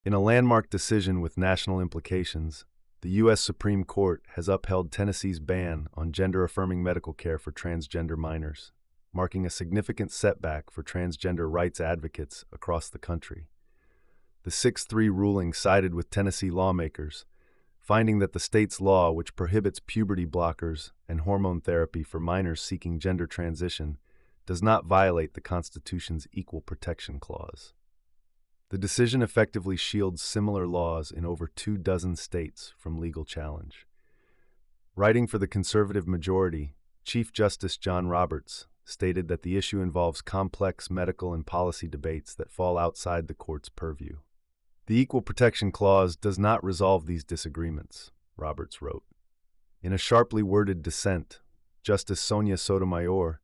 In a landmark decision with national implications, the U.S. Supreme Court has upheld Tennessee's ban on gender-affirming medical care for transgender minors, marking a significant setback for transgender rights advocates across the country. The 6-3 ruling sided with Tennessee lawmakers, finding that the state's law, which prohibits puberty blockers and hormone therapy for minors seeking gender transition, does not violate the Constitution's Equal Protection Clause. The decision effectively shields similar laws in over 24 states from legal challenge. Writing for the conservative majority, Chief Justice John Roberts stated that the issue involves complex medical and policy debates that fall outside the court's purview. The Equal Protection Clause does not resolve these disagreements, Roberts wrote. In a sharply worded dissent, Justice Sonia Sotomayor,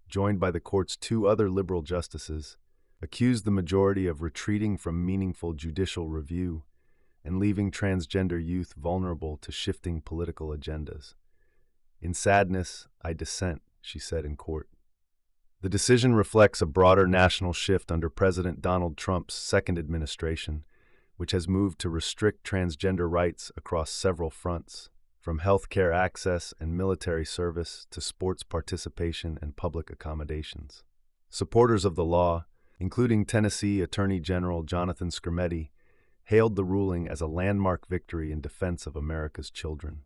joined by the court's 2 other liberal justices, accused the majority of retreating from meaningful judicial review and leaving transgender youth vulnerable to shifting political agendas. "In sadness, I dissent," she said in court. The decision reflects a broader national shift under President Donald Trump's second administration, which has moved to restrict transgender rights across several fronts, from health care access and military service to sports participation and public accommodations. Supporters of the law, including Tennessee Attorney General Jonathan Skrmetti, hailed the ruling as a landmark victory in defense of America's children.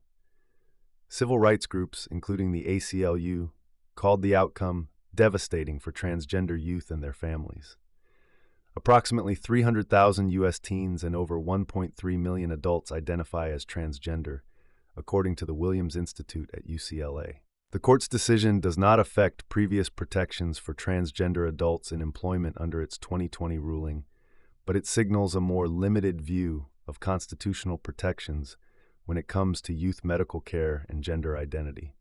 Civil rights groups, including the ACLU, called the outcome devastating for transgender youth and their families. Approximately 300,000 U.S. teens and over 1.3 million adults identify as transgender, according to the Williams Institute at UCLA. The court's decision does not affect previous protections for transgender adults in employment under its 2020 ruling, but it signals a more limited view of constitutional protections when it comes to youth medical care and gender identity.